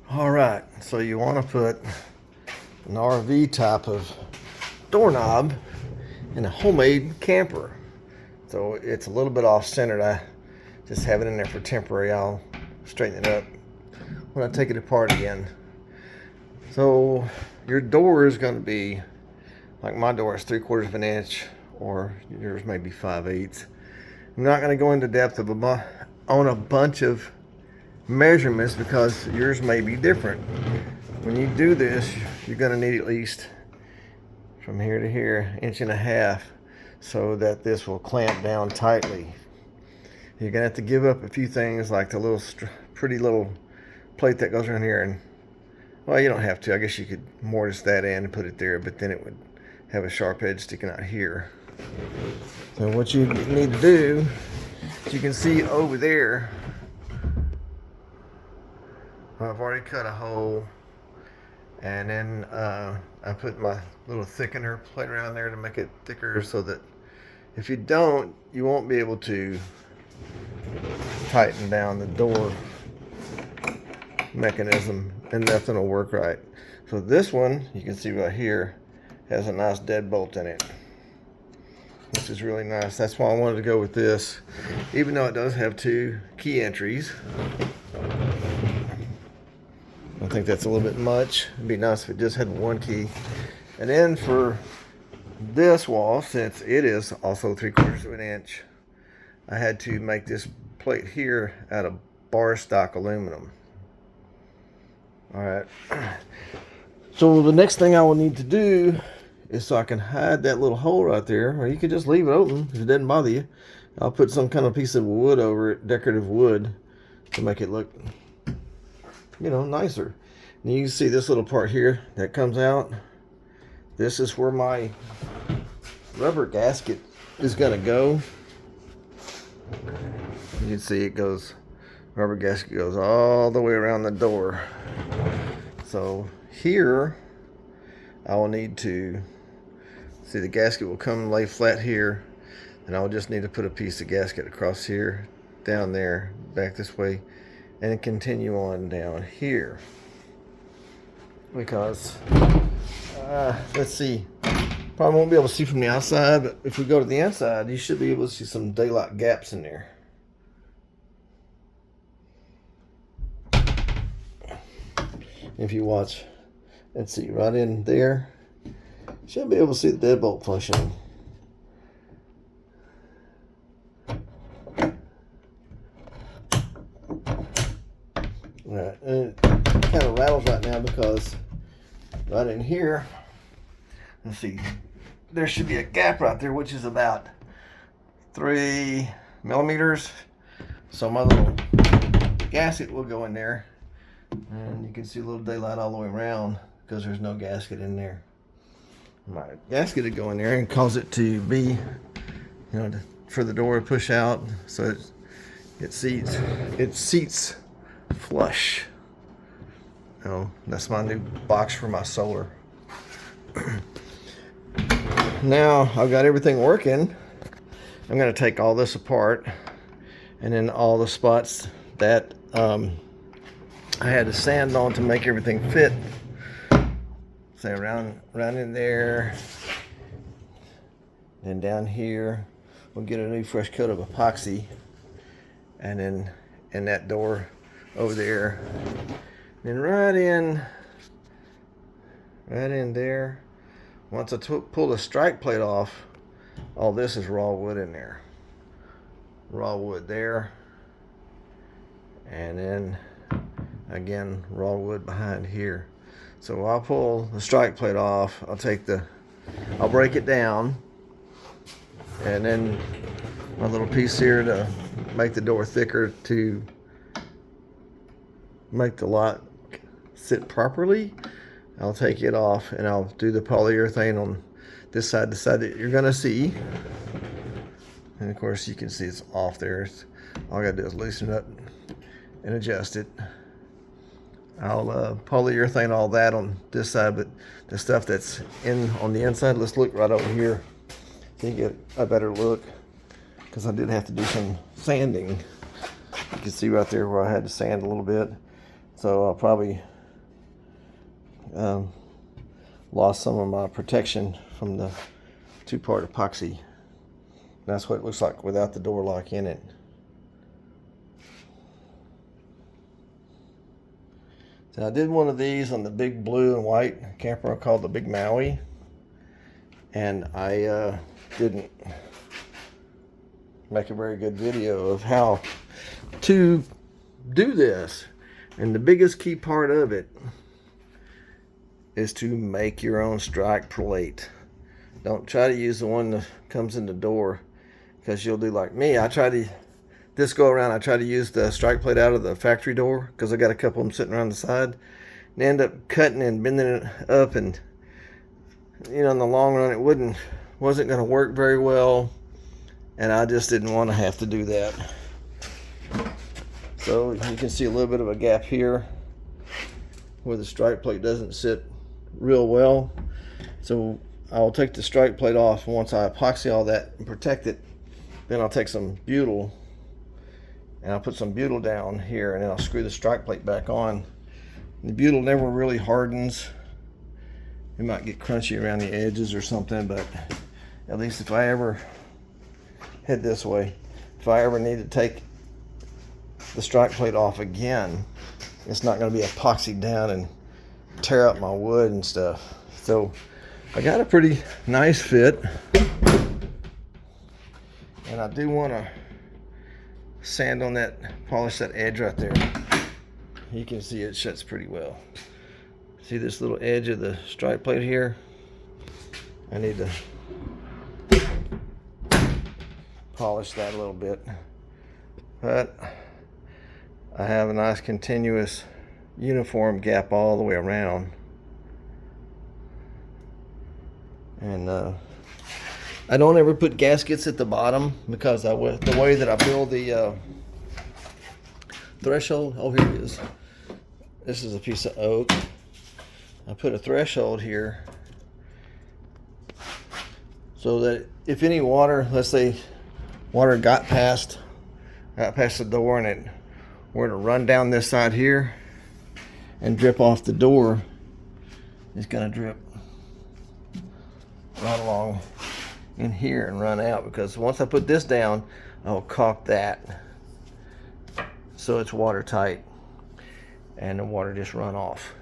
All right, so you want to put an RV type of doorknob in a homemade camper. So it's a little bit off centered. I just have it in there for temporary. I'll straighten it up when I take it apart again. So your door is going to be, like my door is 3/4 of an inch, or yours may be 5/8. I'm not going to go into depth on a bunch of measurements because yours may be different. When you do this, you're going to need at least from here to here, 1.5 inches, so that this will clamp down tightly. You're going to have to give up a few things like the little pretty little plate that goes around here, and well, you don't have to. I guess you could mortise that in and put it there, but then it would have a sharp edge sticking out here. So what you need to do, as you can see over there, I've already cut a hole, and then I put my little thickener plate around there to make it thicker, so that if you don't, you won't be able to tighten down the door mechanism and nothing will work right. So this one, you can see right here, has a nice deadbolt in it, which is really nice. That's why I wanted to go with this, even though it does have 2 key entries. I think that's a little bit much. It'd be nice if it just had 1 key. And then for this wall, since it is also 3/4 of an inch, I had to make this plate here out of bar stock aluminum. All right. So the next thing I will need to do is, so I can hide that little hole right there, or you could just leave it open if it doesn't bother you. I'll put some kind of piece of wood over it, decorative wood, to make it look, you know, nicer. And you can see this little part here that comes out. This is where my rubber gasket is gonna go. You can see it goes, rubber gasket goes all the way around the door. So here, I will need to, see, the gasket will come and lay flat here, and I'll just need to put a piece of gasket across here, down there, back this way, and continue on down here. Because, let's see, probably won't be able to see from the outside, but if we go to the inside, you should be able to see some daylight gaps in there. If you watch, let's see, right in there, you should be able to see the deadbolt functioning. Alright, and it kind of rattles right now because right in here, let's see, there should be a gap right there, which is about 3 millimeters. So my little gasket will go in there, and you can see a little daylight all the way around because there's no gasket in there. My gasket would go in there and cause it to be, you know, for the door to push out, so it seats flush. You know, that's my new box for my solar. Now I've got everything working. I'm going to take all this apart, and then all the spots that I had to sand on to make everything fit. Say around in there, and down here we'll get a new fresh coat of epoxy, and then in that door over there, then right in there, once I pull the strike plate off, all this is raw wood in there, raw wood there, and then again raw wood behind here. So I'll pull the strike plate off, I'll break it down, and then my little piece here to make the door thicker to make the lock sit properly, I'll take it off, and I'll do the polyurethane on this side, the side that you're gonna see. And of course you can see it's off there. All I gotta do is loosen it up and adjust it. I'll polyurethane all that on this side, but the stuff that's on the inside, let's look right over here so you get a better look, because I did have to do some sanding. You can see right there where I had to sand a little bit. So I'll probably lost some of my protection from the two-part epoxy. That's what it looks like without the door lock in it. So I did one of these on the big blue and white camper called the Big Maui, and I didn't make a very good video of how to do this. And the biggest key part of it is to make your own strike plate. Don't try to use the one that comes in the door, because you'll do like me. This go around, I try to use the strike plate out of the factory door, because I got a couple of them sitting around the side, and end up cutting and bending it up, and in the long run it wasn't going to work very well, and I just didn't want to have to do that. So you can see a little bit of a gap here where the strike plate doesn't sit real well. So I'll take the strike plate off, and once I epoxy all that and protect it, then I'll take some butyl and I'll put some butyl down here, and then I'll screw the strike plate back on. The butyl never really hardens. It might get crunchy around the edges or something, but at least if I ever head this way, if I ever need to take the strike plate off again, it's not going to be epoxied down and tear up my wood and stuff. So I got a pretty nice fit, and I do want to sand on that, polish that edge right there. You can see it shuts pretty well. See this little edge of the strike plate here? I need to polish that a little bit, but I have a nice continuous uniform gap all the way around. And I don't ever put gaskets at the bottom, because the way that I build the threshold, oh, here it is. This is a piece of oak. I put a threshold here so that if any water, let's say water got past the door and it were to run down this side here and drip off the door, it's gonna drip right along in here and run out, because once I put this down, I'll caulk that so it's watertight and the water just run off.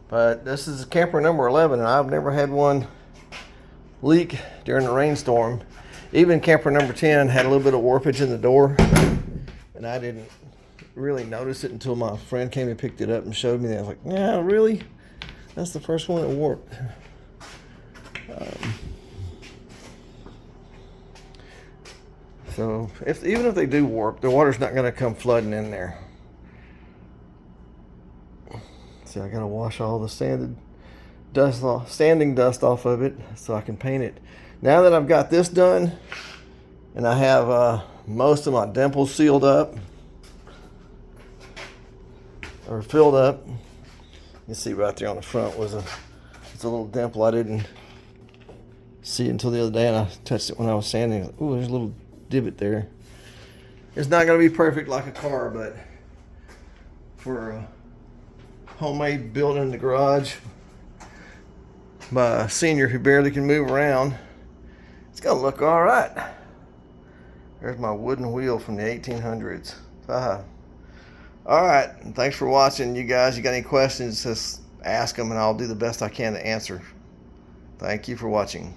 But this is camper number 11, and I've never had one leak during a rainstorm. Even camper number 10 had a little bit of warpage in the door, and I didn't really notice it until my friend came and picked it up and showed me that. I was like, yeah, really? That's the first one that warped. So even if they do warp, the water's not going to come flooding in there. So I got to wash all the standing dust off of it so I can paint it. Now that I've got this done, and I have most of my dimples sealed up or filled up, you see right there on the front it's a little dimple I didn't see until the other day, and I touched it when I was sanding. Ooh, there's a little divot there. It's not going to be perfect like a car, but for a homemade building in the garage by a senior who barely can move around, it's going to look all right. There's my wooden wheel from the 1800s. All right, thanks for watching, you guys. You got any questions, just ask them, and I'll do the best I can to answer. Thank you for watching.